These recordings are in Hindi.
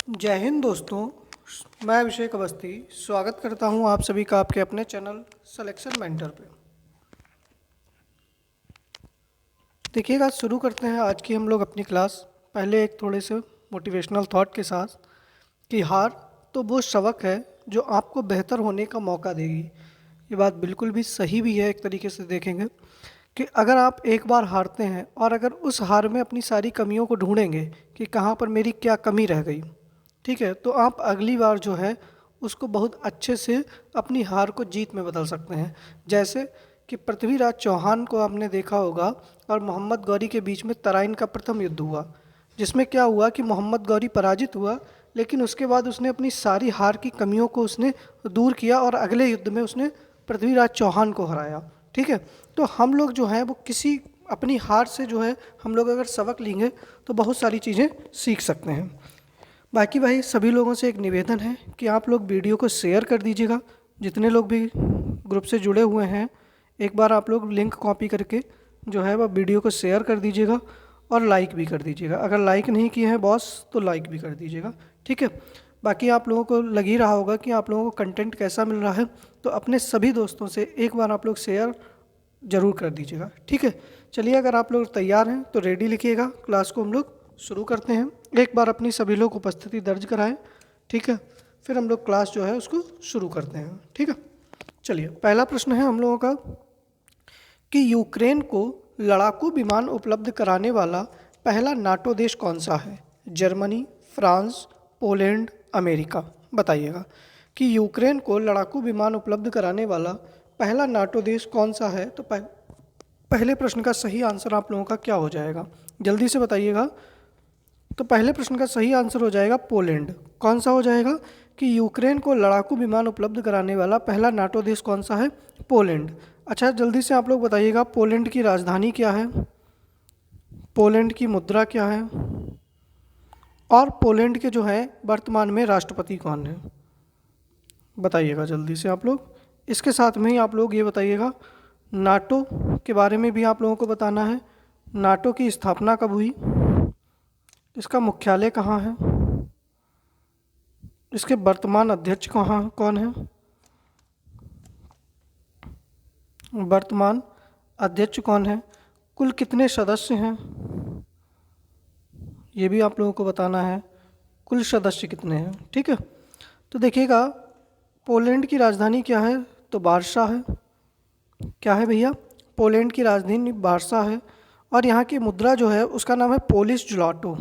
जय हिंद दोस्तों। मैं अभिषेक अवस्थी स्वागत करता हूं आप सभी का आपके अपने चैनल सिलेक्शन मेंटर पे। देखिएगा, शुरू करते हैं आज की हम लोग अपनी क्लास। पहले एक थोड़े से मोटिवेशनल थॉट के साथ कि हार तो वो सबक है जो आपको बेहतर होने का मौका देगी। ये बात बिल्कुल भी सही भी है। एक तरीके से देखेंगे कि अगर आप एक बार हारते हैं और अगर उस हार में अपनी सारी कमियों को ढूंढेंगे कि कहाँ पर मेरी क्या कमी रह गई, ठीक है, तो आप अगली बार जो है उसको बहुत अच्छे से अपनी हार को जीत में बदल सकते हैं। जैसे कि पृथ्वीराज चौहान को आपने देखा होगा और मोहम्मद गौरी के बीच में तराइन का प्रथम युद्ध हुआ, जिसमें क्या हुआ कि मोहम्मद गौरी पराजित हुआ, लेकिन उसके बाद उसने अपनी सारी हार की कमियों को उसने दूर किया और अगले युद्ध में उसने पृथ्वीराज चौहान को हराया। ठीक है, तो हम लोग जो है वो किसी अपनी हार से जो है हम लोग अगर सबक लेंगे तो बहुत सारी चीज़ें सीख सकते हैं। बाकी भाई सभी लोगों से एक निवेदन है कि आप लोग वीडियो को शेयर कर दीजिएगा। जितने लोग भी ग्रुप से जुड़े हुए हैं, एक बार आप लोग लिंक कॉपी करके जो है वह वीडियो को शेयर कर दीजिएगा और लाइक भी कर दीजिएगा। अगर लाइक नहीं किए हैं बॉस तो लाइक भी कर दीजिएगा। ठीक है, बाकी आप लोगों को लग ही रहा होगा कि आप लोगों को कंटेंट कैसा मिल रहा है, तो अपने सभी दोस्तों से एक बार आप लोग शेयर ज़रूर कर दीजिएगा। ठीक है, चलिए अगर आप लोग तैयार हैं तो रेडी लिखिएगा। क्लास को हम लोग शुरू करते हैं। एक बार अपनी सभी लोग उपस्थिति दर्ज कराएं। ठीक है, फिर हम लोग क्लास जो है उसको शुरू करते हैं। ठीक है, चलिए पहला प्रश्न है हम लोगों का कि यूक्रेन को लड़ाकू विमान उपलब्ध कराने वाला पहला नाटो देश कौन सा है? Germany, France, Poland, America. बताइएगा कि यूक्रेन को लड़ाकू विमान उपलब्ध कराने वाला पहला नाटो देश कौन सा है। तो पहले प्रश्न का सही आंसर आप लोगों का क्या हो जाएगा, जल्दी से बताइएगा। तो पहले प्रश्न का सही आंसर हो जाएगा पोलैंड। कौन सा हो जाएगा कि यूक्रेन को लड़ाकू विमान उपलब्ध कराने वाला पहला नाटो देश कौन सा है? पोलैंड। अच्छा, जल्दी से आप लोग बताइएगा पोलैंड की राजधानी क्या है, पोलैंड की मुद्रा क्या है, और पोलैंड के जो है वर्तमान में राष्ट्रपति कौन है? बताइएगा जल्दी से आप लोग। इसके साथ में ही आप लोग ये बताइएगा नाटो के बारे में भी आप लोगों को बताना है। नाटो की स्थापना कब हुई, इसका मुख्यालय कहाँ है, इसके वर्तमान अध्यक्ष कौन है, वर्तमान अध्यक्ष कौन है, कुल कितने सदस्य हैं ये भी आप लोगों को बताना है, कुल सदस्य कितने हैं। ठीक है, तो देखिएगा पोलैंड की राजधानी क्या है? तो वार्सा है। क्या है भैया? पोलैंड की राजधानी वार्सा है। और यहाँ की मुद्रा जो है उसका नाम है पोलिश जुलाटो।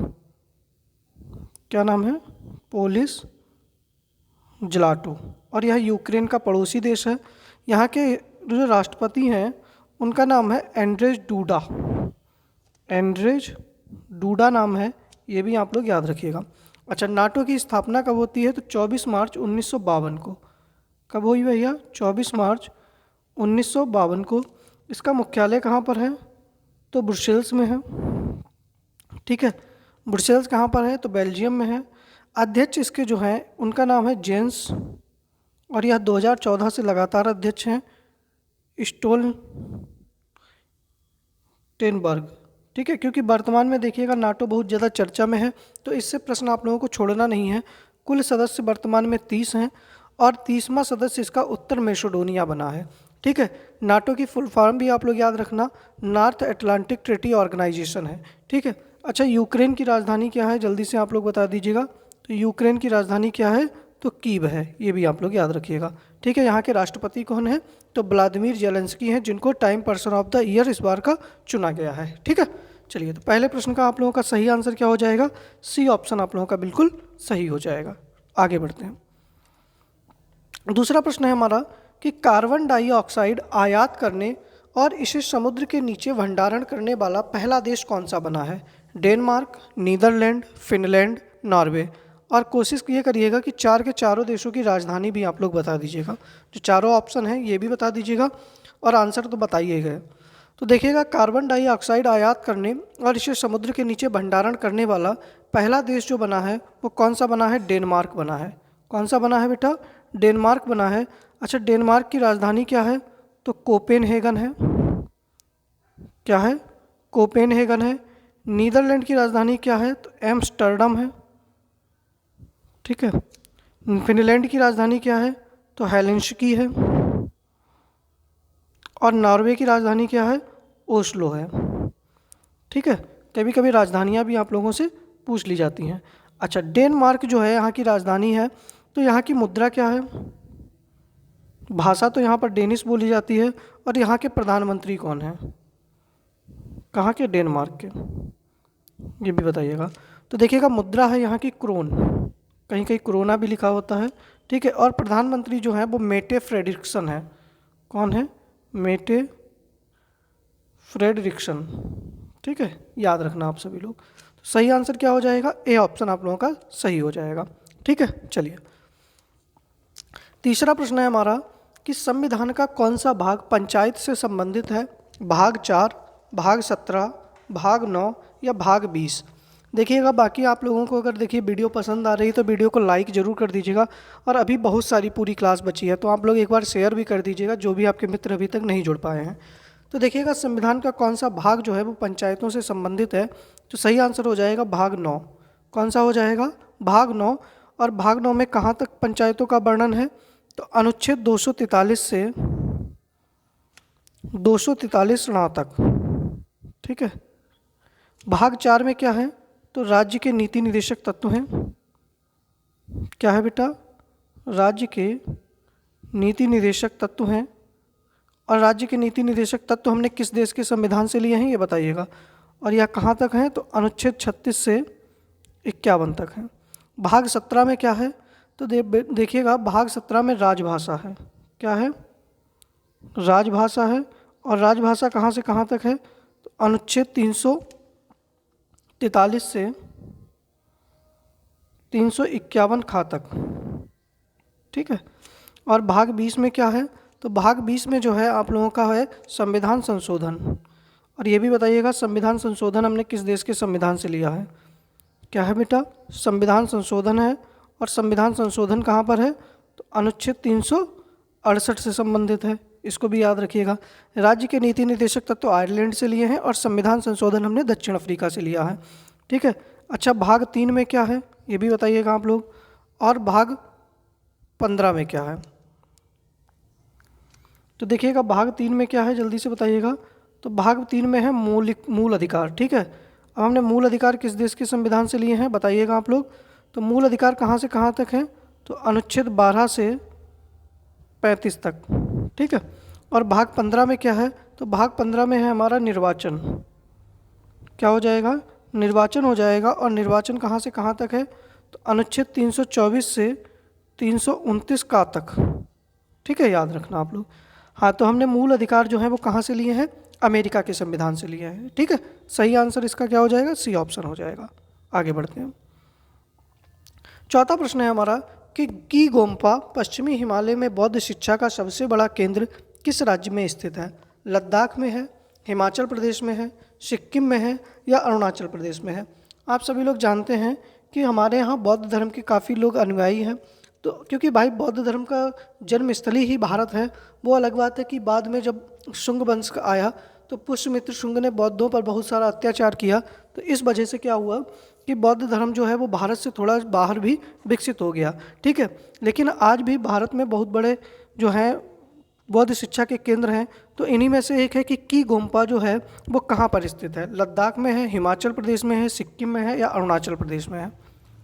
क्या नाम है? पोलिश जुलाटो। और यह यूक्रेन का पड़ोसी देश है। यहाँ के जो राष्ट्रपति हैं उनका नाम है एंड्रेज डूडा। एंड्रेज डूडा नाम है, ये भी आप लोग याद रखिएगा। अच्छा, नाटो की स्थापना कब होती है? तो 24 मार्च 1952 को। कब हुई भैया? 24 मार्च 1952 को। इसका मुख्यालय कहाँ पर है? तो ब्रुसेल्स में है। ठीक है, ब्रुसेल्स कहाँ पर है? तो बेल्जियम में है। अध्यक्ष इसके जो हैं उनका नाम है जेंस, और यह 2014 से लगातार अध्यक्ष हैं स्टोल्टेनबर्ग। ठीक है, क्योंकि वर्तमान में देखिएगा नाटो बहुत ज़्यादा चर्चा में है, तो इससे प्रश्न आप लोगों को छोड़ना नहीं है। कुल सदस्य वर्तमान में 30 हैं और 30वां सदस्य इसका उत्तर मैसेडोनिया बना है। ठीक है, नाटो की फुल फॉर्म भी आप लोग याद रखना, नॉर्थ अटलांटिक ट्रीटी ऑर्गेनाइजेशन है। ठीक है, अच्छा यूक्रेन की राजधानी क्या है? जल्दी से आप लोग बता दीजिएगा। तो यूक्रेन की राजधानी क्या है? तो कीव है, ये भी आप लोग याद रखिएगा। ठीक है, यहाँ के राष्ट्रपति कौन है? तो व्लादिमीर जेलेंस्की हैं, जिनको time person of the year इस बार का चुना गया है। ठीक है, चलिए तो पहले प्रश्न का आप लोगों का सही आंसर क्या हो जाएगा? सी ऑप्शन आप लोगों का बिल्कुल सही हो जाएगा। आगे बढ़ते हैं। दूसरा प्रश्न है हमारा कि कार्बन डाइऑक्साइड आयात करने और इसे समुद्र के नीचे भंडारण करने वाला पहला देश कौन सा बना है? Denmark, Netherlands, Finland, Norway. और कोशिश ये करिएगा कि चार के चारों देशों की राजधानी भी आप लोग बता दीजिएगा। जो चारों ऑप्शन हैं ये भी बता दीजिएगा और आंसर तो बताइएगा। तो देखिएगा कार्बन डाइऑक्साइड आयात करने और इसे समुद्र के नीचे भंडारण करने वाला पहला देश जो बना है वो कौन सा बना है? डेनमार्क बना है। कौन सा बना है बेटा? डेनमार्क बना है। अच्छा, डेनमार्क की राजधानी क्या है? तो कोपेनहेगन है। क्या है? कोपेनहेगन है। नीदरलैंड की राजधानी क्या है? तो एम्स्टर्डम है। ठीक है। फिनलैंड की राजधानी क्या है? तो हेलसिंकी है। और नॉर्वे की राजधानी क्या है? ओस्लो है। ठीक है। कभी कभी राजधानियाँ भी आप लोगों से पूछ ली जाती हैं। अच्छा, डेनमार्क जो है यहाँ की राजधानी है, तो यहाँ की मुद्रा क्या है? भाषा तो यहाँ पर डेनिश बोली जाती है। और यहाँ के प्रधानमंत्री कौन हैं? कहाँ के? डेनमार्क के। ये भी बताइएगा। तो देखिएगा, मुद्रा है यहाँ की क्रोन, कहीं कहीं क्रोना भी लिखा होता है। ठीक है। और प्रधानमंत्री जो है वो मेटे फ्रेडरिक्सन है। कौन है? Mette Frederiksen. ठीक है, याद रखना आप सभी लोग। तो सही आंसर क्या हो जाएगा? ए ऑप्शन आप लोगों का सही हो जाएगा। ठीक है, चलिए तीसरा प्रश्न है हमारा कि संविधान का कौन सा भाग पंचायत से संबंधित है? भाग 4, भाग 17, भाग 9 या भाग 20? देखिएगा, बाकी आप लोगों को अगर देखिए वीडियो पसंद आ रही है तो वीडियो को लाइक ज़रूर कर दीजिएगा। और अभी बहुत सारी पूरी क्लास बची है, तो आप लोग एक बार शेयर भी कर दीजिएगा, जो भी आपके मित्र अभी तक नहीं जुड़ पाए हैं। तो देखिएगा, संविधान का कौन सा भाग जो है वो पंचायतों से संबंधित है? तो सही आंसर हो जाएगा भाग 9। कौन सा हो जाएगा? भाग 9। और भाग 9 में कहाँ तक पंचायतों का वर्णन है? तो अनुच्छेद 243 से 243 तक। ठीक है। भाग 4 में क्या है? तो राज्य के नीति निर्देशक तत्व हैं। क्या है बेटा? राज्य के नीति निर्देशक तत्व हैं। और राज्य के नीति निर्देशक तत्व हमने किस देश के संविधान से लिए हैं, ये बताइएगा। और यह कहाँ तक है? तो अनुच्छेद 36 से 51 तक है। भाग 17 में क्या है? तो देखिएगा, भाग 17 में राजभाषा है। क्या है? राजभाषा है। और राजभाषा कहाँ से कहाँ तक है? तो अनुच्छेद 343 से 351 खा तक। ठीक है। और भाग 20 में क्या है? तो भाग 20 में जो है आप लोगों का है संविधान संशोधन। और ये भी बताइएगा, संविधान संशोधन हमने किस देश के संविधान से लिया है? क्या है बेटा? संविधान संशोधन है। और संविधान संशोधन कहाँ पर है? तो अनुच्छेद 368 से संबंधित है। इसको भी याद रखिएगा। राज्य के नीति निर्देशक तत्व आयरलैंड से लिए हैं और संविधान संशोधन हमने दक्षिण अफ्रीका से लिया है। ठीक है। अच्छा, भाग 3 में क्या है, ये भी बताइएगा आप लोग। और भाग 15 में क्या है? तो देखिएगा, भाग 3 में क्या है, जल्दी से बताइएगा। तो भाग 3 में है मूल अधिकार। ठीक है। अब हमने मूल अधिकार किस देश के संविधान से लिए हैं, बताइएगा आप लोग। तो मूल अधिकार कहाँ से कहाँ तक है? तो अनुच्छेद 12 से 35 तक। ठीक है। और भाग 15 में क्या है? तो भाग 15 में है हमारा निर्वाचन। क्या हो जाएगा? निर्वाचन हो जाएगा। और निर्वाचन कहाँ से कहाँ तक है? तो अनुच्छेद 324 से 329 का तक। ठीक है, याद रखना आप लोग। हाँ, तो हमने मूल अधिकार जो है वो कहाँ से लिए हैं? अमेरिका के संविधान से लिए हैं। ठीक है। सही आंसर इसका क्या हो जाएगा? सी ऑप्शन हो जाएगा। आगे बढ़ते हैं। चौथा प्रश्न है हमारा कि की गोम्पा पश्चिमी हिमालय में बौद्ध शिक्षा का सबसे बड़ा केंद्र किस राज्य में स्थित है? लद्दाख में है, हिमाचल प्रदेश में है, सिक्किम में है या अरुणाचल प्रदेश में है? आप सभी लोग जानते हैं कि हमारे यहाँ बौद्ध धर्म के काफ़ी लोग अनुयायी हैं। तो क्योंकि भाई बौद्ध धर्म का जन्मस्थली ही भारत है। वो अलग बात है कि बाद में जब शुंग वंश आया तो पुष्यमित्र शुंग ने बौद्धों पर बहुत सारा अत्याचार किया। तो इस वजह से क्या हुआ कि बौद्ध धर्म जो है वो भारत से थोड़ा बाहर भी विकसित हो गया। ठीक है। लेकिन आज भी भारत में बहुत बड़े जो हैं बौद्ध शिक्षा के केंद्र हैं। तो इन्हीं में से एक है कि की गोम्पा जो है वो कहाँ पर स्थित है? लद्दाख में है, हिमाचल प्रदेश में है, सिक्किम में है या अरुणाचल प्रदेश में है?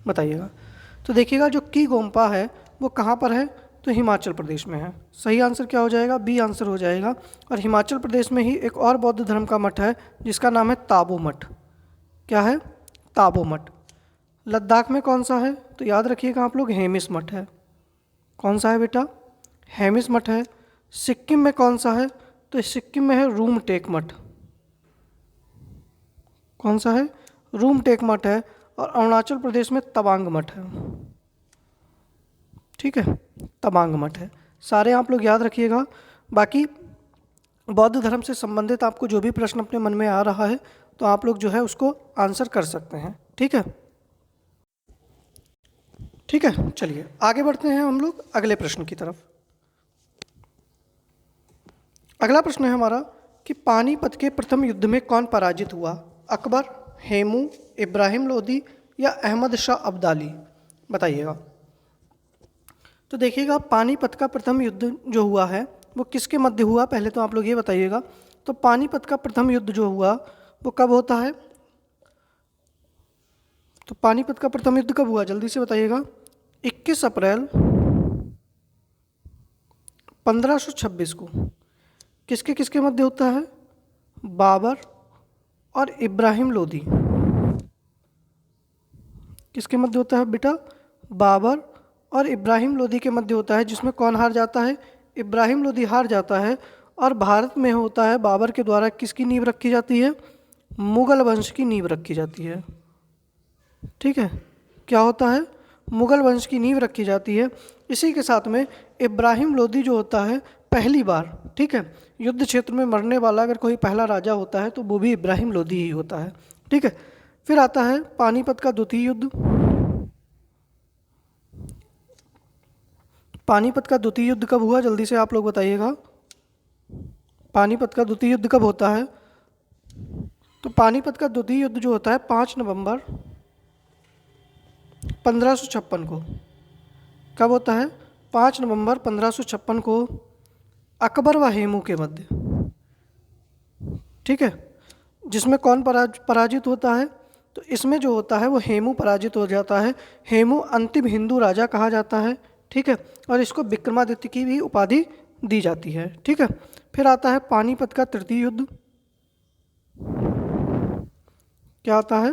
बताइएगा। तो देखिएगा, जो की गोम्पा है वो कहाँ पर है? तो हिमाचल प्रदेश में है। सही आंसर क्या हो जाएगा? बी आंसर हो जाएगा। और हिमाचल प्रदेश में ही एक और बौद्ध धर्म का मठ है जिसका नाम है ताबो मठ। क्या है? ताबो मठ। लद्दाख में कौन सा है? तो याद रखिएगा आप लोग, हेमिस मठ है। कौन सा है बेटा? हेमिस मठ है। सिक्किम में कौन सा है? तो सिक्किम में है रूमटेक मठ। कौन सा है? रूमटेक मठ है। और अरुणाचल प्रदेश में तवांग मठ है। ठीक है, तवांग मठ है। सारे आप लोग याद रखिएगा। बाकी बौद्ध धर्म से संबंधित आपको जो भी प्रश्न अपने मन में आ रहा है तो आप लोग जो है उसको आंसर कर सकते हैं। ठीक है। ठीक है, चलिए आगे बढ़ते हैं हम लोग अगले प्रश्न की तरफ। अगला प्रश्न है हमारा कि पानीपत के प्रथम युद्ध में कौन पराजित हुआ? अकबर, हेमू, इब्राहिम लोदी या अहमद शाह अब्दाली? बताइएगा। तो देखिएगा पानीपत का प्रथम युद्ध जो हुआ है वो किसके मध्य हुआ, पहले तो आप लोग ये बताइएगा। तो पानीपत का प्रथम युद्ध जो हुआ वो कब होता है? तो पानीपत का प्रथम युद्ध कब हुआ, जल्दी से बताइएगा। 21 अप्रैल 1526 को। किसके किसके मध्य होता है? बाबर और इब्राहिम लोदी। किसके मध्य होता है बेटा? बाबर और इब्राहिम लोदी के मध्य होता है, जिसमें कौन हार जाता है? इब्राहिम लोदी हार जाता है। और भारत में होता है बाबर के द्वारा किसकी नींव रखी जाती है? मुगल वंश की नींव रखी जाती है। ठीक है, क्या होता है? मुगल वंश की नींव रखी जाती है। इसी के साथ में इब्राहिम लोदी जो होता है पहली बार, ठीक है, युद्ध क्षेत्र में मरने वाला अगर कोई पहला राजा होता है तो वो भी इब्राहिम लोदी ही होता है। ठीक है, फिर आता है पानीपत का द्वितीय युद्ध। पानीपत का द्वितीय युद्ध कब हुआ, जल्दी से आप लोग बताइएगा। पानीपत का द्वितीय युद्ध कब होता है? तो पानीपत का द्वितीय युद्ध जो होता है 5 नवंबर 1556 को। कब होता है? 5 नवंबर 1556 को अकबर व हेमू के मध्य। ठीक है, जिसमें कौन पराजित होता है? तो इसमें जो होता है वो हेमू पराजित हो जाता है। हेमू अंतिम हिंदू राजा कहा जाता है। ठीक है, और इसको विक्रमादित्य की भी उपाधि दी जाती है। ठीक है, फिर आता है पानीपत का तृतीय युद्ध। क्या आता है?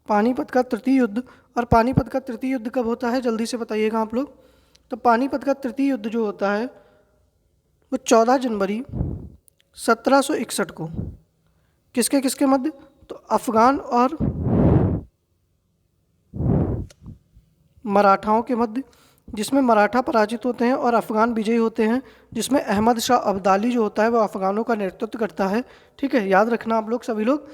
पानीपत का तृतीय युद्ध। और पानीपत का तृतीय युद्ध कब होता है, जल्दी से बताइएगा आप लोग। तो पानीपत का तृतीय युद्ध जो होता है वो 14 जनवरी 1761 को। किसके किसके मध्य? तो अफगान और मराठाओं के मध्य, जिसमें मराठा पराजित होते हैं और अफगान विजयी होते हैं, जिसमें अहमद शाह अब्दाली जो होता है वो अफगानों का नेतृत्व करता है। ठीक है, याद रखना आप लोग सभी लोग।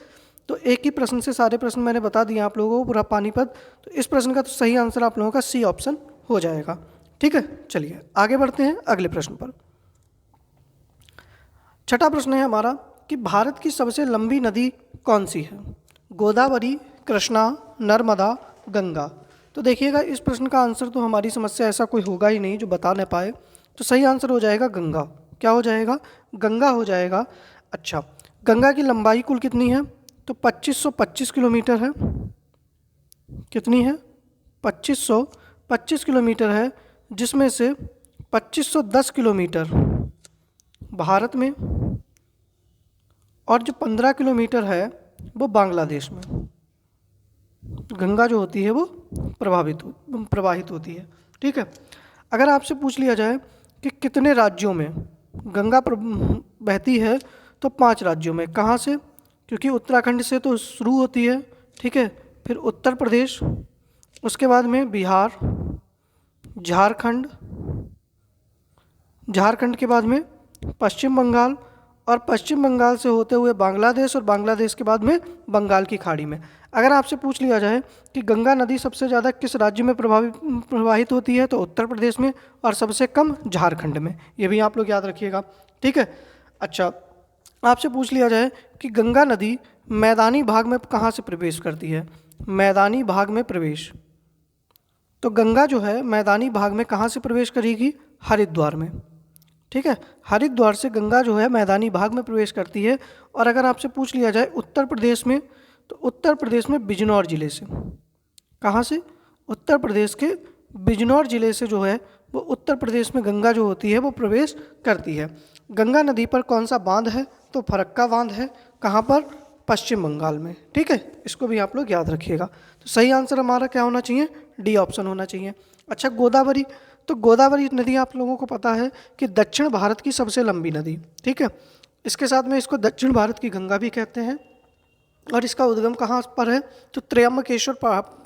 तो एक ही प्रश्न से सारे प्रश्न मैंने बता दिए आप लोगों को, पूरा पानीपत। तो इस प्रश्न का तो सही आंसर आप लोगों का सी ऑप्शन हो जाएगा। ठीक है, चलिए आगे बढ़ते हैं अगले प्रश्न पर। छठा प्रश्न है हमारा कि भारत की सबसे लंबी नदी कौन सी है? गोदावरी, कृष्णा, नर्मदा, गंगा। तो देखिएगा इस प्रश्न का आंसर तो हमारी समझ से ऐसा कोई होगा ही नहीं जो बता न पाए। तो सही आंसर हो जाएगा गंगा। क्या हो जाएगा? गंगा हो जाएगा। अच्छा, गंगा की लंबाई कुल कितनी है? तो 2525 किलोमीटर है। कितनी है? 2525 किलोमीटर है, जिसमें से 2510 किलोमीटर भारत में और जो 15 किलोमीटर है वो बांग्लादेश में। गंगा जो होती है वो प्रवाहित होती है। ठीक है, अगर आपसे पूछ लिया जाए कि कितने राज्यों में गंगा बहती है, तो 5 राज्यों में। कहाँ से? क्योंकि उत्तराखंड से तो शुरू होती है। ठीक है, फिर उत्तर प्रदेश, उसके बाद में बिहार, झारखंड, झारखंड के बाद में पश्चिम बंगाल, और पश्चिम बंगाल से होते हुए बांग्लादेश, और बांग्लादेश के बाद में बंगाल की खाड़ी में। अगर आपसे पूछ लिया जाए कि गंगा नदी सबसे ज़्यादा किस राज्य में प्रवाहित होती है, तो उत्तर प्रदेश में, और सबसे कम झारखंड में। ये भी आप लोग याद रखिएगा। ठीक है, अच्छा, आपसे पूछ लिया जाए कि गंगा नदी मैदानी भाग में कहाँ से प्रवेश करती है? मैदानी भाग में प्रवेश। तो गंगा जो है मैदानी भाग में कहाँ से प्रवेश करेगी? हरिद्वार में। ठीक है, हरिद्वार से गंगा जो है मैदानी भाग में प्रवेश करती है। और अगर आपसे पूछ लिया जाए उत्तर प्रदेश में, तो उत्तर प्रदेश में बिजनौर जिले से। कहाँ से? उत्तर प्रदेश के बिजनौर जिले से जो है वो उत्तर प्रदेश में गंगा जो होती है वो प्रवेश करती है। गंगा नदी पर कौन सा बांध है? तो फरक्का बांध है। कहाँ पर? पश्चिम बंगाल में। ठीक है, इसको भी आप लोग याद रखिएगा। तो सही आंसर हमारा क्या होना चाहिए? डी ऑप्शन होना चाहिए। अच्छा, गोदावरी। तो गोदावरी नदी आप लोगों को पता है कि दक्षिण भारत की सबसे लंबी नदी। ठीक है, इसके साथ में इसको दक्षिण भारत की गंगा भी कहते हैं। और इसका उद्गम कहाँ पर है? तो त्र्यंबकेश्वर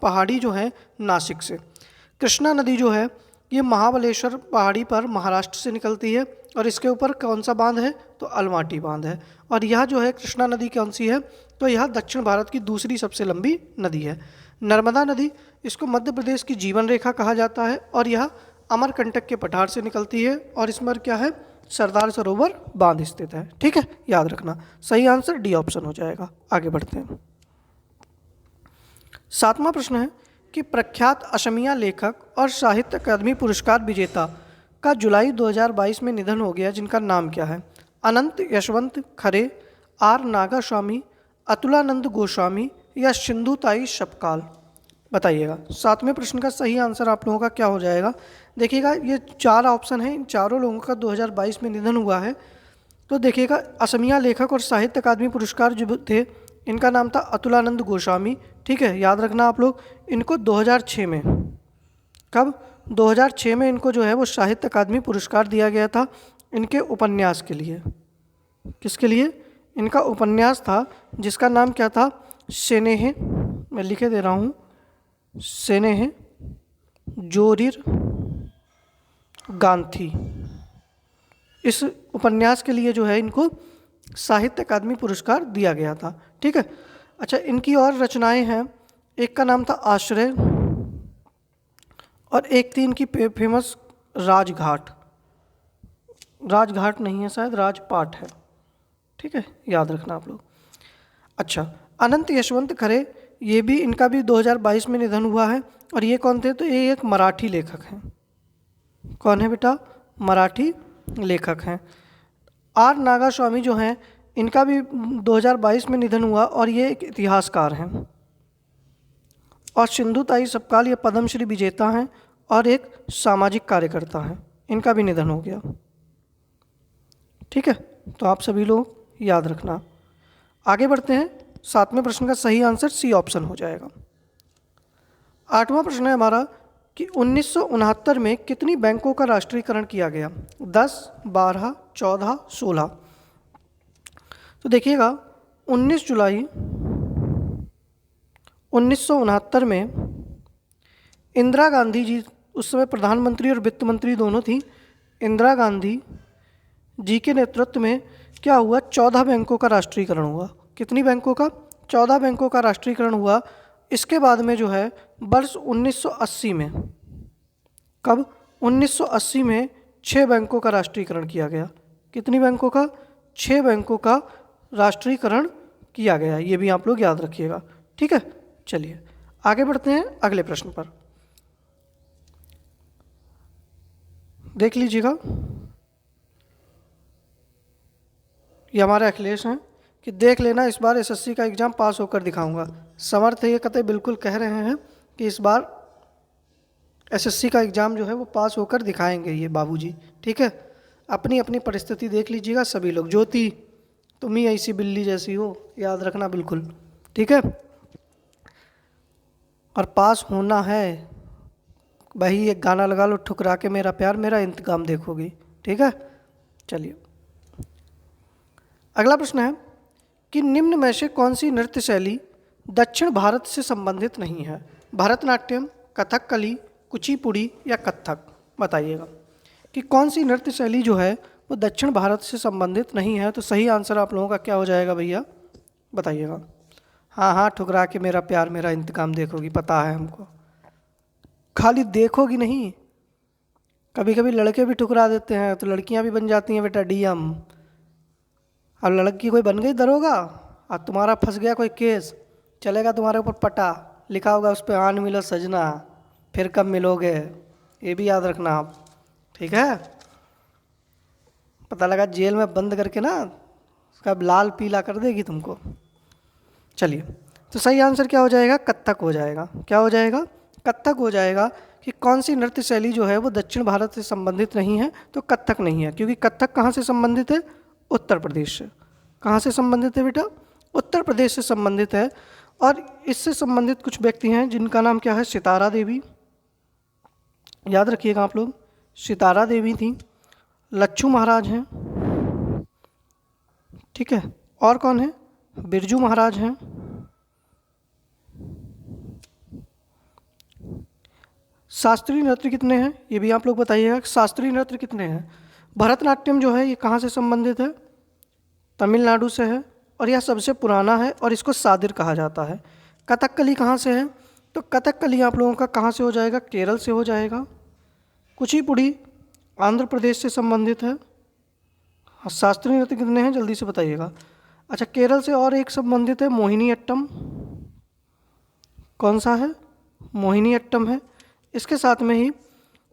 पहाड़ी जो है नासिक से। कृष्णा नदी जो है ये महाबलेश्वर पहाड़ी पर महाराष्ट्र से निकलती है। और इसके ऊपर कौन सा बांध है? तो अलमाटी बांध है। और यह जो है कृष्णा नदी कौन सी है? तो यह दक्षिण भारत की दूसरी सबसे लंबी नदी है। नर्मदा नदी, इसको मध्य प्रदेश की जीवन रेखा कहा जाता है। और यह अमरकंटक के पठार से निकलती है। और इसमें क्या है? सरदार सरोवर बांध स्थित है। ठीक है, याद रखना। सही आंसर डी ऑप्शन हो जाएगा। आगे बढ़ते हैं। 7वां प्रश्न है कि प्रख्यात असमिया लेखक और साहित्य अकादमी पुरस्कार विजेता का जुलाई 2022 में निधन हो गया, जिनका नाम क्या है? अनंत यशवंत खरे, आर नागास्वामी, अतुलानंद गोस्वामी या सिंधुताई सपकाल? बताइएगा। सातवें प्रश्न का सही आंसर आप लोगों का क्या हो जाएगा? देखिएगा, ये चार ऑप्शन हैं, इन चारों लोगों का 2022 में निधन हुआ है। तो देखिएगा, असमिया लेखक और साहित्य अकादमी पुरस्कार जो थे, इनका नाम था अतुलानंद गोस्वामी। ठीक है, याद रखना आप लोग। इनको 2006 में, कब? 2006 में इनको जो है वो साहित्य अकादमी पुरस्कार दिया गया था इनके उपन्यास के लिए। किसके लिए? इनका उपन्यास था जिसका नाम क्या था? सेनेह, मैं लिखे दे रहा हूँ, सेनेह जोरीर गांथी। इस उपन्यास के लिए जो है इनको साहित्य अकादमी पुरस्कार दिया गया था। ठीक है। अच्छा, इनकी और रचनाएं हैं। एक का नाम था आश्रय और एक थी इनकी फेमस राजघाट। राजघाट नहीं है शायद, राजपाट है। ठीक है, याद रखना आप लोग। अच्छा, अनंत यशवंत खरे, ये भी, इनका भी 2022 में निधन हुआ है। और ये कौन थे? तो ये एक मराठी लेखक हैं। कौन है बेटा? मराठी लेखक हैं। आर नागास्वामी जो हैं, इनका भी 2022 में निधन हुआ और ये एक इतिहासकार हैं। और सिंधुताई सपकाल, ये पद्मश्री विजेता हैं और एक सामाजिक कार्यकर्ता हैं। इनका भी निधन हो गया। ठीक है, तो आप सभी लोग याद रखना। आगे बढ़ते हैं। सातवें प्रश्न का सही आंसर सी ऑप्शन हो जाएगा। आठवां प्रश्न है हमारा कि 1969 में कितनी बैंकों का राष्ट्रीयकरण किया गया? 10, 12, 14, 16? तो देखिएगा, 19 जुलाई 1969 में इंदिरा गांधी जी, उस समय प्रधानमंत्री और वित्त मंत्री दोनों थी, इंदिरा गांधी जी के नेतृत्व में क्या हुआ? 14 बैंकों का राष्ट्रीयकरण हुआ। कितनी बैंकों का? 14 बैंकों का राष्ट्रीयकरण हुआ। इसके बाद में जो है वर्ष 1980 में, कब? 1980 में 6 बैंकों का राष्ट्रीयकरण किया गया। कितनी बैंकों का? 6 बैंकों का राष्ट्रीयकरण किया गया। ये भी आप लोग याद रखिएगा। ठीक है, चलिए आगे बढ़ते हैं अगले प्रश्न पर। देख लीजिएगा, ये हमारे अखिलेश हैं कि देख लेना, इस बार एसएससी का एग्ज़ाम पास होकर दिखाऊंगा। समर्थ ये कतई बिल्कुल कह रहे हैं कि इस बार एसएससी का एग्ज़ाम जो है वो पास होकर दिखाएंगे ये बाबूजी। ठीक है, अपनी अपनी परिस्थिति देख लीजिएगा सभी लोग। ज्योति, तुम ही ऐसी बिल्ली जैसी हो, याद रखना बिल्कुल। ठीक है, और पास होना है भाई, एक गाना लगा लो, ठुकरा के मेरा प्यार मेरा इंतकाम देखोगी। ठीक है, चलिए अगला प्रश्न है कि निम्न में से कौन सी नृत्य शैली दक्षिण भारत से संबंधित नहीं है? भरतनाट्यम, कथकली, कुचिपुड़ी या कथक? बताइएगा कि कौन सी नृत्य शैली जो है वो दक्षिण भारत से संबंधित नहीं है। तो सही आंसर आप लोगों का क्या हो जाएगा भैया? बताइएगा। हाँ हाँ, ठुकरा के मेरा प्यार मेरा इंतकाम देखोगी, पता है हमको। खाली देखोगी नहीं, कभी कभी लड़के भी ठुकरा देते हैं तो लड़कियां भी बन जाती हैं बेटा डीएम। अब लड़की कोई बन गई दरोगा और तुम्हारा फंस गया कोई केस, चलेगा तुम्हारे ऊपर पटा, लिखा होगा उस पर आन मिलो सजना, फिर कब मिलोगे? ये भी याद रखना आप। ठीक है, पता लगा जेल में बंद करके ना कब लाल पीला कर देगी तुमको। चलिए, तो सही आंसर क्या हो जाएगा? कथक हो जाएगा। क्या हो जाएगा? कथक हो जाएगा। कि कौन सी नृत्य शैली जो है वो दक्षिण भारत से संबंधित नहीं है? तो कथक नहीं है, क्योंकि कथक कहाँ से संबंधित है? उत्तर प्रदेश से। कहाँ से संबंधित है बेटा? उत्तर प्रदेश से संबंधित है। और इससे संबंधित कुछ व्यक्ति हैं जिनका नाम क्या है? सितारा देवी। याद रखिएगा आप लोग, सितारा देवी थी। लच्छू महाराज हैं। ठीक है, और कौन है? बिरजू महाराज हैं। शास्त्रीय नृत्य कितने हैं? ये भी आप लोग बताइएगा, शास्त्रीय नृत्य कितने हैं? भरतनाट्यम जो है ये कहाँ से संबंधित है? तमिलनाडु से है और यह सबसे पुराना है और इसको सादिर कहा जाता है। कथकली कहाँ से है? तो कथकली आप लोगों का कहाँ से हो जाएगा? केरल से हो जाएगा। कुचिपुड़ी आंध्र प्रदेश से संबंधित है। शास्त्रीय नृत्य कितने हैं जल्दी से बताइएगा। अच्छा, केरल से और एक संबंधित है मोहिनी अट्टम। कौन सा है? मोहिनीअट्टम है। इसके साथ में ही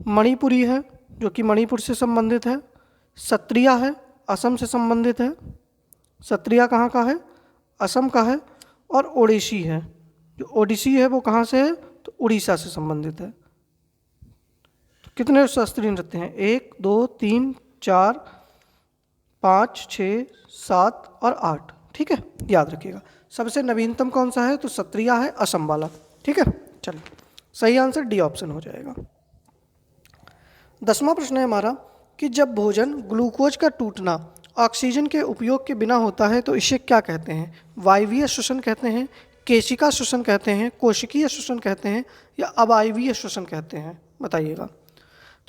मणिपुरी है जो कि मणिपुर से संबंधित है। सत्रिया है, असम से संबंधित है। सत्रिया कहाँ का है? असम का है। और ओडिसी है, जो ओडिसी है वो कहाँ से है? तो उड़ीसा से संबंधित है। तो कितने शास्त्रीय नृत्य हैं? 1 2 3 4 5 6 7 और 8। ठीक है, याद रखिएगा। सबसे नवीनतम कौन सा है? तो सत्रिया है, असम वाला। ठीक है, चलिए सही आंसर डी ऑप्शन हो जाएगा। 10वां प्रश्न है हमारा कि जब भोजन ग्लूकोज का टूटना ऑक्सीजन के उपयोग के बिना होता है तो इसे क्या कहते हैं? वायवीय श्वसन कहते हैं, केशिका श्वसन कहते हैं, कोशिकीय श्वसन कहते हैं या अवायवीय श्वसन कहते हैं? बताइएगा।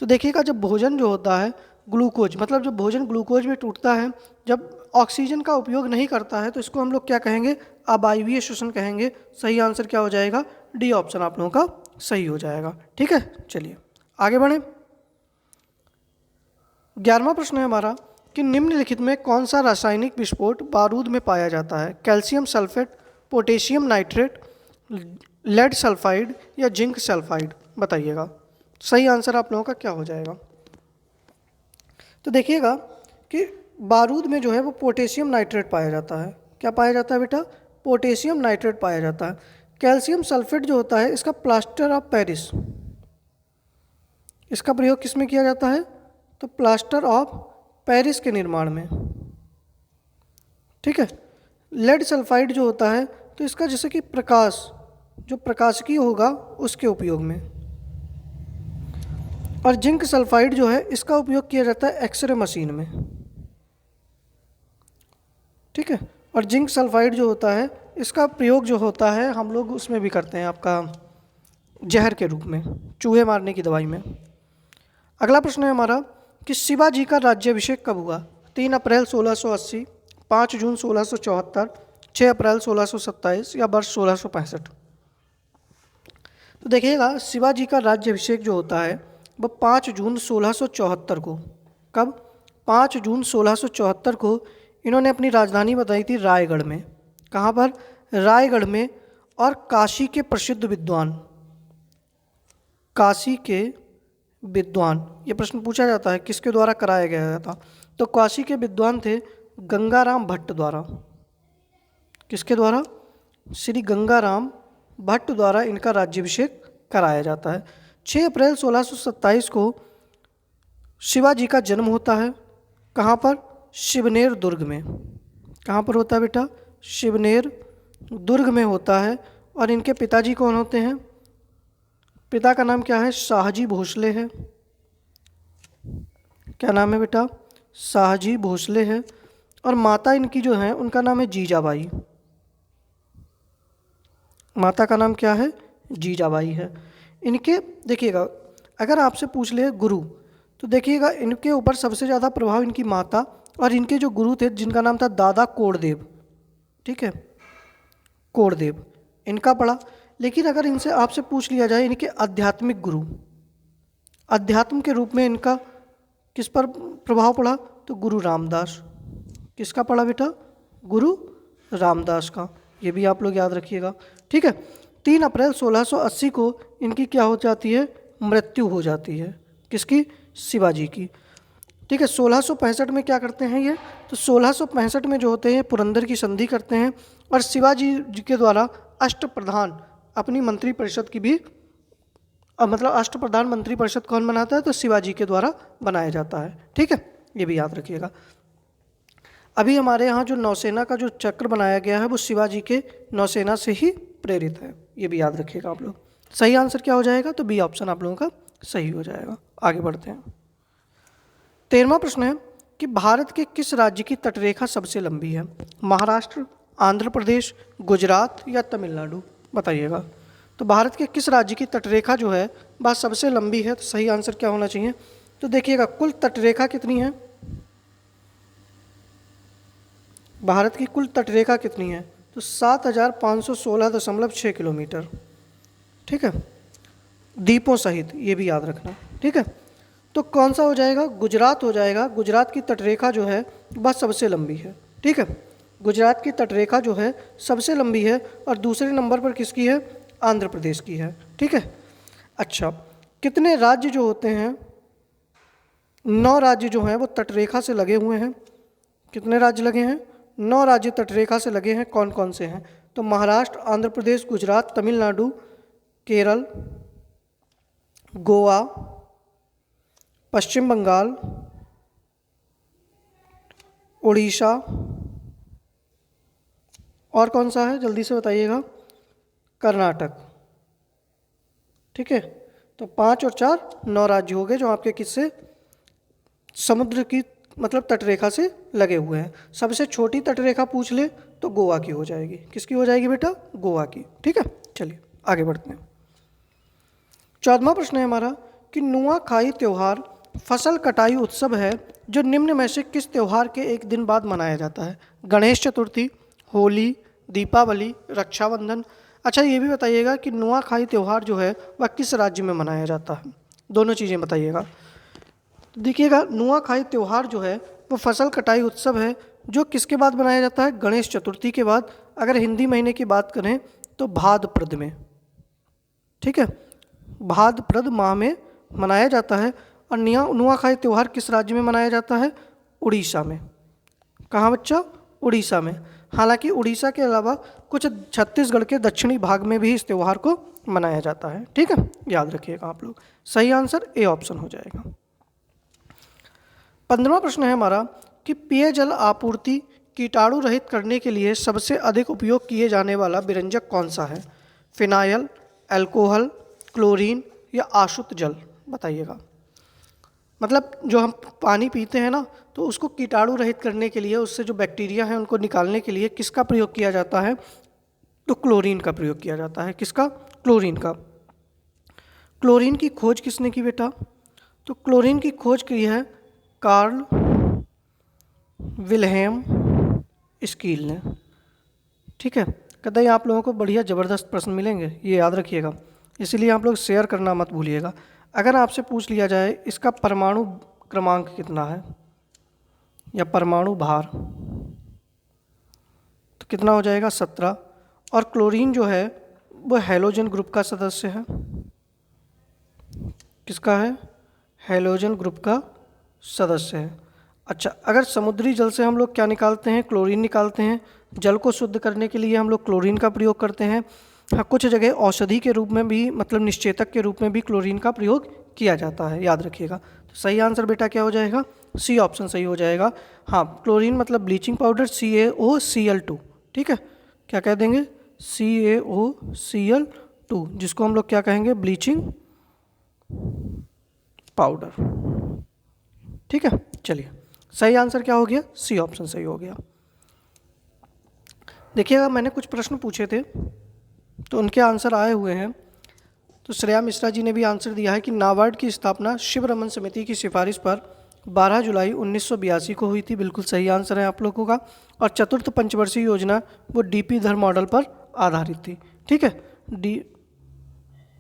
तो देखिएगा, जब भोजन जो होता है ग्लूकोज, मतलब जब भोजन ग्लूकोज में टूटता है, जब ऑक्सीजन का उपयोग नहीं करता है, तो इसको हम लोग क्या कहेंगे? अवायवीय श्वसन कहेंगे। सही आंसर क्या हो जाएगा? डी ऑप्शन आप लोगों का सही हो जाएगा। ठीक है, चलिए आगे बढ़ें। 11वां प्रश्न है हमारा कि निम्नलिखित में कौन सा रासायनिक विस्फोट बारूद में पाया जाता है? Calcium sulphate, potassium nitrate, lead sulphide या जिंक सल्फाइड? बताइएगा। सही आंसर आप लोगों का क्या हो जाएगा? तो देखिएगा कि बारूद में जो है वो पोटेशियम नाइट्रेट पाया जाता है। क्या पाया जाता है बेटा? पोटेशियम नाइट्रेट पाया जाता है। कैल्शियम सल्फेट जो होता है इसका प्लास्टर ऑफ पेरिस, इसका प्रयोग किस में किया जाता है? तो प्लास्टर ऑफ पेरिस के निर्माण में। ठीक है। लेड सल्फाइड जो होता है तो इसका जैसे कि प्रकाश, जो प्रकाशिकी होगा उसके उपयोग में। और जिंक सल्फाइड जो है इसका उपयोग किया जाता है एक्सरे मशीन में। ठीक है। और जिंक सल्फाइड जो होता है इसका प्रयोग जो होता है हम लोग उसमें भी करते हैं, आपका जहर के रूप में, चूहे मारने की दवाई में। अगला प्रश्न है हमारा कि शिवाजी का राज्याभिषेक कब हुआ? 3 अप्रैल 1680, 5 जून 1674, 6 अप्रैल 1627 या वर्ष 1665? तो देखिएगा, शिवाजी का राज्याभिषेक जो होता है वह 5 जून 1674 को। कब? 5 जून 1674 को इन्होंने अपनी राजधानी बताई थी रायगढ़ में। कहाँ पर? रायगढ़ में। और काशी के प्रसिद्ध विद्वान, काशी के विद्वान, ये प्रश्न पूछा जाता है किसके द्वारा कराया गया था? तो काशी के विद्वान थे गंगाराम भट्ट द्वारा। किसके द्वारा? श्री गंगाराम भट्ट द्वारा इनका राज्याभिषेक कराया जाता है। 6 अप्रैल 1627 को शिवाजी का जन्म होता है। कहाँ पर? शिवनेर दुर्ग में। कहाँ पर होता है बेटा? शिवनेर दुर्ग में होता है। और इनके पिताजी कौन होते हैं? पिता का नाम क्या है? शाहजी भोसले है। क्या नाम है बेटा? शाहजी भोसले है। और माता इनकी जो है उनका नाम है जीजाबाई। माता का नाम क्या है? जीजाबाई है। इनके देखिएगा, अगर आपसे पूछ ले गुरु, तो देखिएगा इनके ऊपर सबसे ज़्यादा प्रभाव इनकी माता और इनके जो गुरु थे जिनका नाम था दादा कोड़देव। ठीक है, कोड़देव इनका पढ़ा। लेकिन अगर इनसे आपसे पूछ लिया जाए इनके आध्यात्मिक गुरु, अध्यात्म के रूप में इनका किस पर प्रभाव पड़ा? तो गुरु रामदास। किसका पढ़ा बेटा? गुरु रामदास का। ये भी आप लोग याद रखिएगा। ठीक है। 3 अप्रैल 1680 को इनकी क्या हो जाती है? मृत्यु हो जाती है। किसकी? शिवाजी की। ठीक है। 1665 में क्या करते हैं ये? तो 1665 में जो होते हैं पुरंदर की संधि करते हैं और शिवाजी जी के द्वारा अष्टप्रधान अपनी मंत्रिपरिषद की भी, मतलब अष्टप्रधान मंत्रिपरिषद कौन बनाता है? तो शिवाजी के द्वारा बनाया जाता है। ठीक है, ये भी याद रखिएगा। अभी हमारे यहाँ जो नौसेना का जो चक्र बनाया गया है वो शिवाजी के नौसेना से ही प्रेरित है। ये भी याद रखिएगा आप लोग। सही आंसर क्या हो जाएगा? तो बी ऑप्शन आप लोगों का सही हो जाएगा। आगे बढ़ते हैं। 13वां प्रश्न है कि भारत के किस राज्य की तटरेखा सबसे लंबी है? महाराष्ट्र, आंध्र प्रदेश, गुजरात या तमिलनाडु? बताइएगा। तो भारत के किस राज्य की तटरेखा जो है वह सबसे लंबी है? तो सही आंसर क्या होना चाहिए? तो देखिएगा, कुल तटरेखा कितनी है? भारत की कुल तटरेखा कितनी है? तो 7516.6 किलोमीटर। ठीक है, द्वीपों सहित, ये भी याद रखना। ठीक है, तो कौन सा हो जाएगा? गुजरात हो जाएगा। गुजरात की तटरेखा जो है वह सबसे लंबी है। ठीक है, गुजरात की तटरेखा जो है सबसे लंबी है। और दूसरे नंबर पर किसकी है? आंध्र प्रदेश की है। ठीक है। अच्छा, कितने राज्य जो होते हैं, 9 राज्य जो हैं वो तटरेखा से लगे हुए हैं। कितने राज्य लगे हैं? 9 राज्य तटरेखा से लगे हैं। कौन कौन से हैं? तो महाराष्ट्र, आंध्र प्रदेश, गुजरात, तमिलनाडु, केरल, गोवा, पश्चिम बंगाल, उड़ीसा, और कौन सा है जल्दी से बताइएगा? कर्नाटक। ठीक है, तो 5 और 4 9 राज्य हो गए जो आपके किससे, समुद्र की मतलब तटरेखा से लगे हुए हैं। सबसे छोटी तटरेखा पूछ ले तो गोवा की हो जाएगी। किसकी हो जाएगी बेटा? गोवा की। ठीक है, चलिए आगे बढ़ते हैं। 14वां प्रश्न है हमारा कि नुआखाई त्यौहार फसल कटाई उत्सव है जो निम्न में से किस त्यौहार के एक दिन बाद मनाया जाता है? गणेश चतुर्थी, होली, दीपावली, रक्षाबंधन। अच्छा, ये भी बताइएगा कि नुआखाई त्यौहार जो है वह किस राज्य में मनाया जाता है? दोनों चीज़ें बताइएगा। देखिएगा, नुआखाई त्यौहार जो है वो फसल कटाई उत्सव है जो किसके बाद मनाया जाता है? गणेश चतुर्थी के बाद। अगर हिंदी महीने की बात करें तो भाद्रपद में। ठीक है, भाद्रपद माह में मनाया जाता है। और नुआखाई त्यौहार किस राज्य में मनाया जाता है? उड़ीसा में। कहाँ बच्चा? उड़ीसा में। हालांकि उड़ीसा के अलावा कुछ छत्तीसगढ़ के दक्षिणी भाग में भी इस त्यौहार को मनाया जाता है। ठीक है, याद रखिएगा आप लोग। सही आंसर ए ऑप्शन हो जाएगा। 15वां प्रश्न है हमारा कि पेयजल आपूर्ति कीटाणु रहित करने के लिए सबसे अधिक उपयोग किए जाने वाला विरंजक कौन सा है? फिनाइल, अल्कोहल, क्लोरीन या आशुत जल? बताइएगा। मतलब जो हम पानी पीते हैं ना, तो उसको कीटाणु रहित करने के लिए, उससे जो बैक्टीरिया हैं उनको निकालने के लिए किसका प्रयोग किया जाता है? तो क्लोरीन का प्रयोग किया जाता है। किसका? क्लोरीन का। क्लोरीन की खोज किसने की बेटा? तो क्लोरीन की खोज की है कार्ल विल्हेम स्कील ने। ठीक है, कतई आप लोगों को बढ़िया ज़बरदस्त प्रश्न मिलेंगे, ये याद रखिएगा। इसीलिए आप लोग शेयर करना मत भूलिएगा। अगर आपसे पूछ लिया जाए इसका परमाणु क्रमांक कितना है या परमाणु भार, तो कितना हो जाएगा? 17। और क्लोरीन जो है वो हैलोजन ग्रुप का सदस्य है। किसका है? हैलोजन ग्रुप का सदस्य है। अच्छा, अगर समुद्री जल से हम लोग क्या निकालते हैं? क्लोरीन निकालते हैं। जल को शुद्ध करने के लिए हम लोग क्लोरीन का प्रयोग करते हैं। हाँ, कुछ जगह औषधि के रूप में भी, मतलब निश्चेतक के रूप में भी क्लोरीन का प्रयोग किया जाता है, याद रखिएगा। तो सही आंसर बेटा क्या हो जाएगा? सी ऑप्शन सही हो जाएगा। हाँ, क्लोरीन मतलब ब्लीचिंग पाउडर CaOCl2। ठीक है, क्या कह देंगे? CaOCl2, जिसको हम लोग क्या कहेंगे? Bleaching powder. ठीक है, चलिए सही आंसर क्या हो गया? सी ऑप्शन सही हो गया। देखिएगा, मैंने कुछ प्रश्न पूछे थे तो उनके आंसर आए हुए हैं। तो श्रेया मिश्रा जी ने भी आंसर दिया है कि नाबार्ड की स्थापना शिव रमन समिति की सिफारिश पर 12 जुलाई 1982 को हुई थी। बिल्कुल सही आंसर है आप लोगों का। और चतुर्थ पंचवर्षीय योजना वो DP धर मॉडल पर आधारित थी। ठीक है,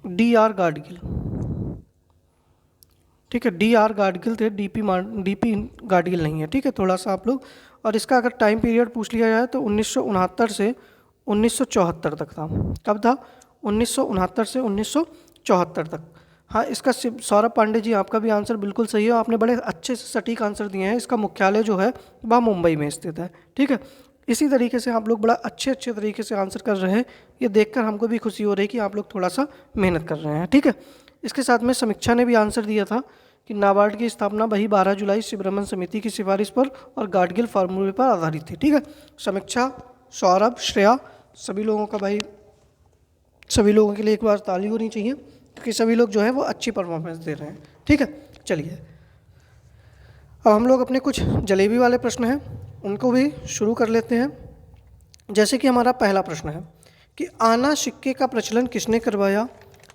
DR गाडगिल। ठीक है, DR गाडगिल थे, DP गाडगिल नहीं है। ठीक है, थोड़ा सा आप लोग। और इसका अगर टाइम पीरियड पूछ लिया जाए तो 1969 से 1974 तक था। कब था? 1969 से 1974 तक। हाँ, इसका सौरभ पांडे जी, आपका भी आंसर बिल्कुल सही है। आपने बड़े अच्छे से सटीक आंसर दिए हैं। इसका मुख्यालय जो है वह मुंबई में स्थित है। ठीक है, इसी तरीके से आप लोग बड़ा अच्छे तरीके से आंसर कर रहे हैं। ये देखकर हमको भी खुशी हो रही है कि आप लोग थोड़ा सा मेहनत कर रहे हैं। ठीक है, इसके साथ में समीक्षा ने भी आंसर दिया था कि नाबार्ड की स्थापना वही 12 जुलाई शिवरमन समिति की सिफारिश पर और गाडगिल फार्मूले पर आधारित थी। ठीक है, समीक्षा, सौरभ, श्रेया, सभी लोगों का भाई, सभी लोगों के लिए एक बार ताली होनी चाहिए क्योंकि सभी लोग जो है वो अच्छी परफॉर्मेंस दे रहे हैं। ठीक है, चलिए अब हम लोग अपने कुछ जलेबी वाले प्रश्न हैं उनको भी शुरू कर लेते हैं। जैसे कि हमारा पहला प्रश्न है कि आना सिक्के का प्रचलन किसने करवाया?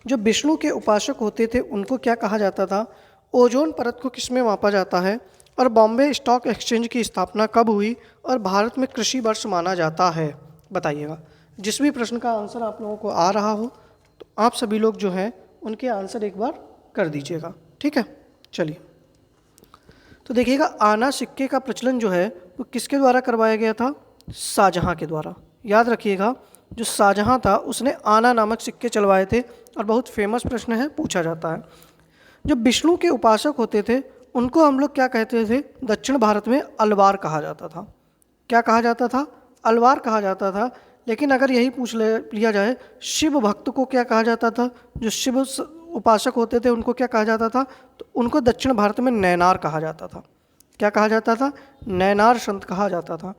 जो विष्णु के उपासक होते थे उनको क्या कहा जाता था? ओजोन परत को किस में मापा जाता है? और बॉम्बे स्टॉक एक्सचेंज की स्थापना कब हुई? और भारत में कृषि वर्ष माना जाता है? बताइएगा। जिस भी प्रश्न का आंसर आप लोगों को आ रहा हो तो आप सभी लोग जो हैं उनके आंसर एक बार कर दीजिएगा। ठीक है, चलिए तो देखिएगा, आना सिक्के का प्रचलन जो है वो किसके द्वारा करवाया गया था? शाहजहाँ के द्वारा। याद रखिएगा, जो शाहजहां था उसने आना नामक सिक्के चलवाए थे, और बहुत फेमस प्रश्न है, पूछा जाता है। जो विष्णु के उपासक होते थे उनको हम लोग क्या कहते थे? दक्षिण भारत में अलवार कहा जाता था। क्या कहा जाता था? अलवार कहा जाता था। लेकिन अगर यही पूछ लिया जाए शिव भक्त को क्या कहा जाता था? जो शिव उपासक होते थे उनको क्या कहा जाता था? तो उनको दक्षिण भारत में नैनार कहा जाता था। क्या कहा जाता था? नैनार संत कहा जाता था।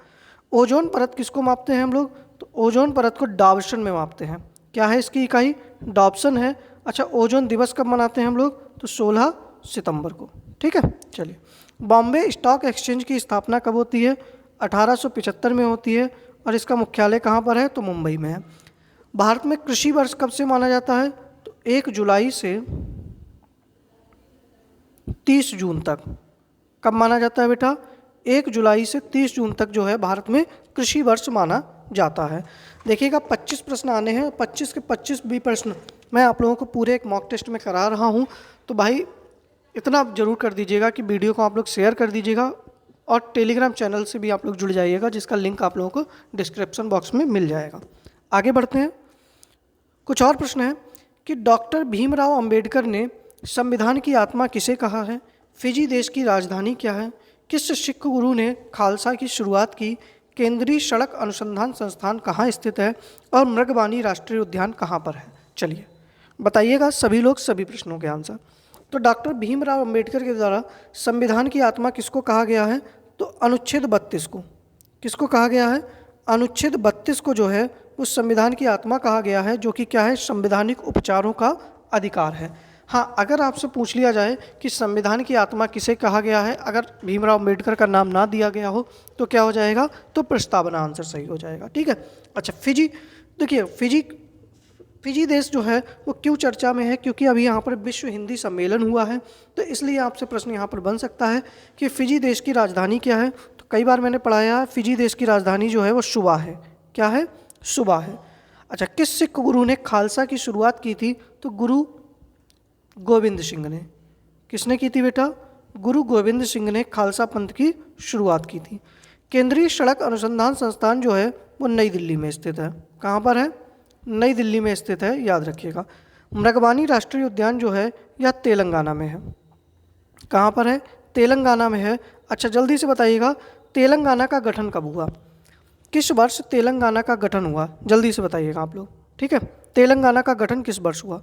ओजोन परत किसको मापते हैं हम लोग? तो ओजोन परत को डावसन में मापते हैं। क्या है इसकी इकाई? डॉप्सन है। अच्छा, ओजोन दिवस कब मनाते हैं हम लोग? तो 16 सितंबर को। ठीक है, चलिए। बॉम्बे स्टॉक एक्सचेंज की स्थापना कब होती है? 1875 में होती है, और इसका मुख्यालय कहाँ पर है? तो मुंबई में है। भारत में कृषि वर्ष कब से माना जाता है? तो 1 जुलाई से 30 जून तक। कब माना जाता है बेटा? 1 जुलाई से 30 जून तक जो है भारत में कृषि वर्ष माना जाता है। देखिएगा 25 प्रश्न आने हैं, 25 के 25 भी प्रश्न मैं आप लोगों को पूरे एक मॉक टेस्ट में करा रहा हूँ। तो भाई इतना आप जरूर कर दीजिएगा कि वीडियो को आप लोग शेयर कर दीजिएगा, और टेलीग्राम चैनल से भी आप लोग जुड़ जाइएगा, जिसका लिंक आप लोगों को डिस्क्रिप्शन बॉक्स में मिल जाएगा। आगे बढ़ते हैं। कुछ और प्रश्न है कि डॉक्टर भीमराव अंबेडकर ने संविधान की आत्मा किसे कहा है? फिजी देश की राजधानी क्या है? किस सिख गुरु ने खालसा की शुरुआत की? केंद्रीय सड़क अनुसंधान संस्थान कहाँ स्थित है? और मृगवानी राष्ट्रीय उद्यान कहाँ पर है? चलिए बताइएगा सभी लोग सभी प्रश्नों के आंसर। तो डॉक्टर भीमराव अंबेडकर के द्वारा संविधान की आत्मा किसको कहा गया है? तो अनुच्छेद 32 को। किसको कहा गया है? अनुच्छेद 32 को जो है उस संविधान की आत्मा कहा गया है, जो कि क्या है? संवैधानिक उपचारों का अधिकार है। हाँ, अगर आपसे पूछ लिया जाए कि संविधान की आत्मा किसे कहा गया है, अगर भीमराव अंबेडकर का नाम ना दिया गया हो तो क्या हो जाएगा? तो प्रस्तावना आंसर सही हो जाएगा। ठीक है। अच्छा, फिजी, देखिए फिजी देश जो है वो क्यों चर्चा में है? क्योंकि अभी यहाँ पर विश्व हिंदी सम्मेलन हुआ है, तो इसलिए आपसे प्रश्न यहाँ पर बन सकता है कि फिजी देश की राजधानी क्या है। तो कई बार मैंने पढ़ाया है, फिजी देश की राजधानी जो है वो सुबा है। क्या है? सुबा है। अच्छा, किस सिख गुरु ने खालसा की शुरुआत की थी? तो गुरु गोविंद सिंह ने। किसने की थी बेटा? गुरु गोविंद सिंह ने खालसा पंथ की शुरुआत की थी। केंद्रीय सड़क अनुसंधान संस्थान जो है वो नई दिल्ली में स्थित है। कहाँ पर है? नई दिल्ली में स्थित है, याद रखिएगा। मृगवानी राष्ट्रीय उद्यान जो है यह तेलंगाना में है। कहाँ पर है? तेलंगाना में है। अच्छा, जल्दी से बताइएगा तेलंगाना का गठन कब हुआ? किस वर्ष तेलंगाना का गठन हुआ? जल्दी से बताइएगा आप लोग। ठीक है, तेलंगाना का गठन किस वर्ष हुआ?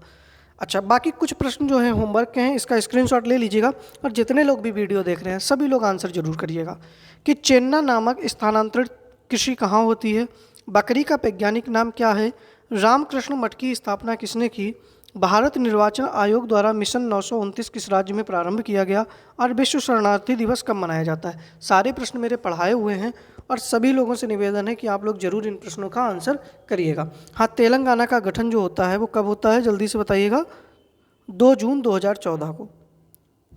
अच्छा, बाकी कुछ प्रश्न जो हैं होमवर्क के हैं, इसका स्क्रीनशॉट ले लीजिएगा, और जितने लोग भी वीडियो देख रहे हैं सभी लोग आंसर जरूर करिएगा। कि चेन्ना नामक स्थानांतरित कृषि कहाँ होती है? बकरी का वैज्ञानिक नाम क्या है? रामकृष्ण मठ की स्थापना किसने की? भारत निर्वाचन आयोग द्वारा मिशन 929 किस राज्य में प्रारंभ किया गया? और विश्व शरणार्थी दिवस कब मनाया जाता है? सारे प्रश्न मेरे पढ़ाए हुए हैं, और सभी लोगों से निवेदन है कि आप लोग जरूर इन प्रश्नों का आंसर करिएगा। हाँ, तेलंगाना का गठन जो होता है वो कब होता है? जल्दी से बताइएगा। 2 जून 2014 को।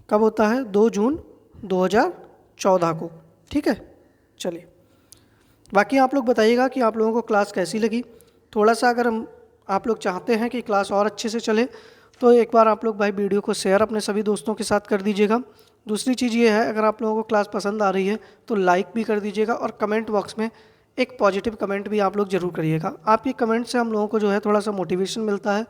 कब होता है? 2 जून 2014 को। ठीक है, चलिए। बाकी आप लोग बताइएगा कि आप लोगों को क्लास कैसी लगी। थोड़ा सा अगर आप लोग चाहते हैं कि क्लास और अच्छे से चले तो एक बार आप लोग भाई वीडियो को शेयर अपने सभी दोस्तों के साथ कर दीजिएगा। दूसरी चीज़ ये है, अगर आप लोगों को क्लास पसंद आ रही है तो लाइक भी कर दीजिएगा, और कमेंट बॉक्स में एक पॉजिटिव कमेंट भी आप लोग ज़रूर करिएगा। आपके कमेंट से हम लोगों को जो है थोड़ा सा मोटिवेशन मिलता है,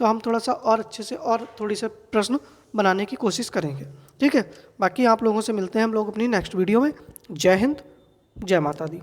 तो हम थोड़ा सा और अच्छे से और थोड़ी से प्रश्न बनाने की कोशिश करेंगे। ठीक है, बाकी आप लोगों से मिलते हैं हम लोग अपनी नेक्स्ट वीडियो में। जय हिंद, जय माता दी।